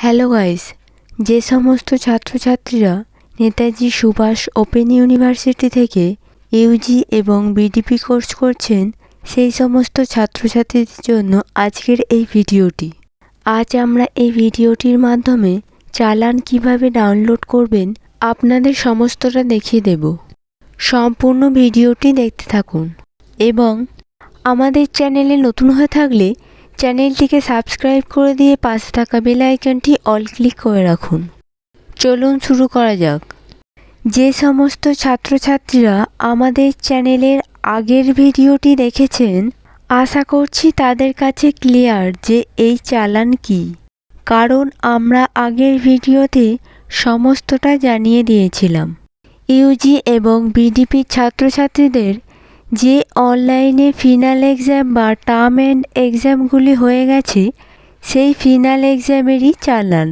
Hello guys, যে সমস্ত ছাত্রছাত্রীরা নেতাজি সুভাষ ওপেন ইউনিভার্সিটি থেকে ইউজি এবং বিডিপি কোর্স করছেন, সেই সমস্ত ছাত্রছাত্রীদের জন্য আজকের এই ভিডিওটি। আজ আমরা এই ভিডিওটির মাধ্যমে চালান কিভাবে ডাউনলোড করবেন আপনাদের সমস্তটা দেখিয়ে দেব। সম্পূর্ণ ভিডিওটি দেখতে থাকুন এবং আমাদের চ্যানেলে নতুন হয়ে থাকলে চ্যানেলটিকে সাবস্ক্রাইব করে দিয়ে পাশে থাকা বেল আইকনটি অল ক্লিক করে রাখুন। চলুন শুরু করা যাক। যে সমস্ত ছাত্রছাত্রীরা আমাদের চ্যানেলের আগের ভিডিওটি দেখেছেন, আশা করছি তাদের কাছে ক্লিয়ার যে এই চালান কি, কারণ আমরা আগের ভিডিওতে সমস্তটা জানিয়ে দিয়েছিলাম। ইউজি এবং বিডিপি ছাত্রছাত্রীদের যে অনলাইনে ফিনাল এক্সাম বা টার্ম এন্ড এক্সামগুলি হয়ে গেছে, সেই ফিনাল এক্সামেরই চালান।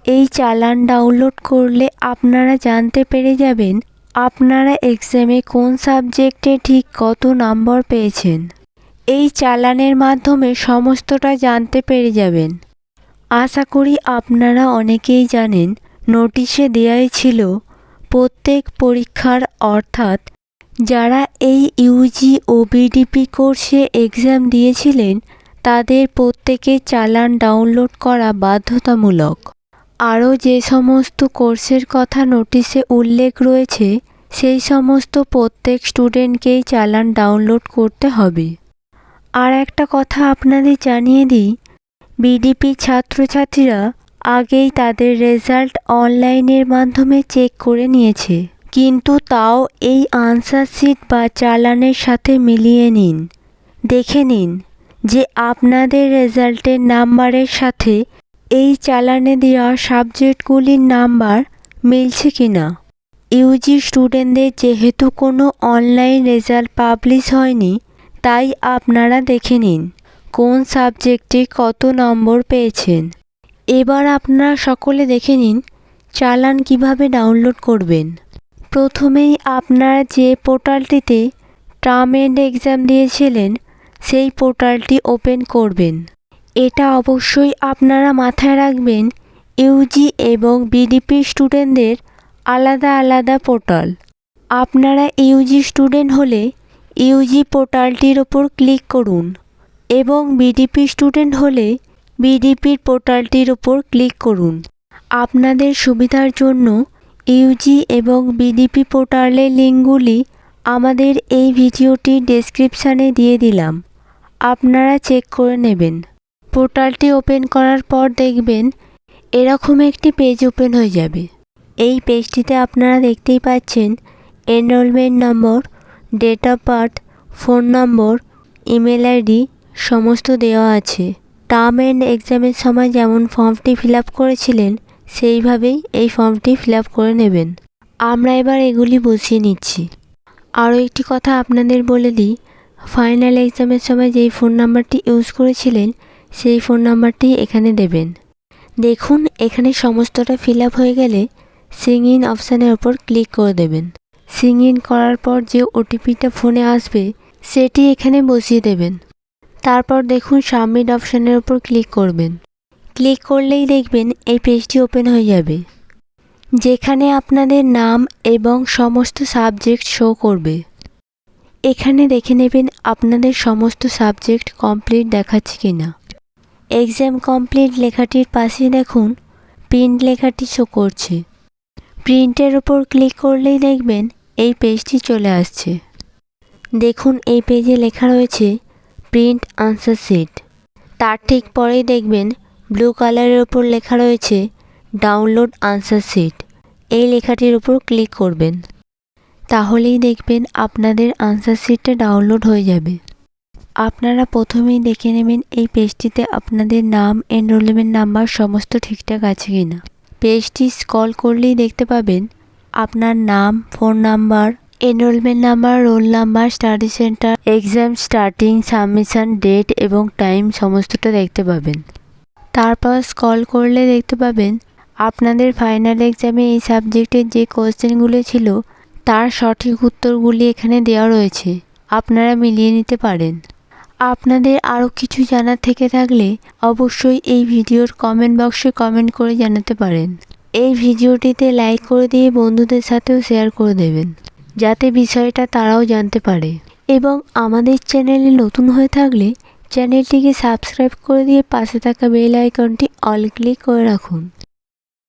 এই চালান ডাউনলোড করলে আপনারা জানতে পেরে যাবেন আপনারা এক্সামে কোন সাবজেক্টে ঠিক কত নম্বর পেয়েছেন। এই চালানের মাধ্যমে সমস্তটা জানতে পেরে যাবেন। আশা করি আপনারা অনেকেই জানেন, নোটিশে দেওয়াই ছিল প্রত্যেক পরীক্ষার, অর্থাৎ যারা এই ইউজি ও বিডিপি কোর্সে এক্সাম দিয়েছিলেন তাদের প্রত্যেকের চালান ডাউনলোড করা বাধ্যতামূলক। আরও যে সমস্ত কোর্সের কথা নোটিশে উল্লেখ রয়েছে, সেই সমস্ত প্রত্যেক স্টুডেন্টকেই চালান ডাউনলোড করতে হবে। আর একটা কথা আপনাদের জানিয়ে দিই, বিডিপি ছাত্রছাত্রীরা আগেই তাদের রেজাল্ট অনলাইনের মাধ্যমে চেক করে নিয়েছে, কিন্তু তাও এই আনসার শিট বা চালানের সাথে মিলিয়ে নিন, দেখে নিন যে আপনাদের রেজাল্টের নাম্বারের সাথে এই চালানে দেওয়া সাবজেক্টগুলির নাম্বার মিলছে কিনা। ইউজি স্টুডেন্টদের যেহেতু কোনো অনলাইন রেজাল্ট পাবলিশ হয়নি, তাই আপনারা দেখে নিন কোন সাবজেক্টে কত নম্বর পেয়েছেন। এবার আপনারা সকলে দেখে নিন চালান কিভাবে ডাউনলোড করবেন। প্রথমেই আপনারা যে পোর্টালটিতে টার্ম এন্ড এক্সাম দিয়েছিলেন, সেই পোর্টালটি ওপেন করবেন। এটা অবশ্যই আপনারা মাথায় রাখবেন, ইউজি এবং বিডিপি স্টুডেন্টদের আলাদা আলাদা পোর্টাল। আপনারা ইউজি স্টুডেন্ট হলে ইউজি পোর্টালটির ওপর ক্লিক করুন এবং বিডিপি স্টুডেন্ট হলে বিডিপির পোর্টালটির ওপর ক্লিক করুন। আপনাদের সুবিধার জন্য ইউজি এবং বিডিপি পোর্টালের লিঙ্কগুলি আমাদের এই ভিডিওটির ডেসক্রিপশানে দিয়ে দিলাম, আপনারা চেক করে নেবেন। পোর্টালটি ওপেন করার পর দেখবেন এরকম একটি পেজ ওপেন হয়ে যাবে। এই পেজটিতে আপনারা দেখতেই পাচ্ছেন enrolment number, date of birth, phone number, email ID সমস্ত দেওয়া আছে। টার্ম এন্ড এক্সামের সময় যেমন ফর্মটি ফিল আপ করেছিলেন, সেইভাবেই এই ফর্মটি ফিল আপ করে নেবেন। আমরা এবার এগুলি বসিয়ে নিচ্ছি। আরও একটি কথা আপনাদের বলে দিই, ফাইনাল এক্সামের সময় যেই ফোন নাম্বারটি ইউজ করেছিলেন, সেই ফোন নাম্বারটি এখানে দেবেন। দেখুন এখানে সমস্তটা ফিল আপ হয়ে গেলে সিং ইন অপশানের ওপর ক্লিক করে দেবেন। সিং ইন করার পর যে ওটিপিটা ফোনে আসবে, সেটি এখানে বসিয়ে দেবেন। তারপর দেখুন সাবমিট অপশানের ওপর ক্লিক করবেন। ক্লিক করলেই দেখবেন এই পেজটি ওপেন হয়ে যাবে, যেখানে আপনাদের নাম এবং সমস্ত সাবজেক্ট শো করবে। এখানে দেখে নেবেন আপনাদের সমস্ত সাবজেক্ট কমপ্লিট দেখাচ্ছে কিনা। এক্সাম কমপ্লিট লেখাটির পাশে দেখুন প্রিন্ট লেখাটি শো করছে। প্রিন্টের ওপর ক্লিক করলেই দেখবেন এই পেজটি চলে আসছে। দেখুন এই পেজে লেখা রয়েছে প্রিন্ট আনসার শিট। তার ঠিক পরেই দেখবেন ব্লু কালারের ওপর লেখা রয়েছে ডাউনলোড আনসার শিট। এই লেখাটির উপর ক্লিক করবেন, তাহলেই দেখবেন আপনাদের আনসার শিটটা ডাউনলোড হয়ে যাবে। আপনারা প্রথমেই দেখে নেবেন এই পেজটিতে আপনাদের নাম, এনরোলমেন্ট নাম্বার সমস্ত ঠিকঠাক আছে কিনা। পেজটি স্ক্রল করলেই দেখতে পাবেন আপনার নাম, phone number, enrolment number, roll number, study centre, exam starting, submission date এবং টাইম সমস্তটা দেখতে পাবেন। তারপর স্ক্রল করলে দেখতে পাবেন আপনাদের ফাইনাল এক্সামে এই সাবজেক্টের যে কোশ্চেনগুলো ছিল, তার সঠিক উত্তরগুলি এখানে দেওয়া রয়েছে, আপনারা মিলিয়ে নিতে পারেন। আপনাদের আরও কিছু জানার থেকে থাকলে অবশ্যই এই ভিডিওর কমেন্ট বক্সে কমেন্ট করে জানাতে পারেন। এই ভিডিওটিতে লাইক করে দিয়ে বন্ধুদের সাথেও শেয়ার করে দেবেন, যাতে বিষয়টা তারাও জানতে পারে। এবং আমাদের চ্যানেলে নতুন হয়ে থাকলে চ্যানেলটিকে সাবস্ক্রাইব করে দিয়ে পাশে থাকা বেল আইকনটি অল ক্লিক করে রাখুন।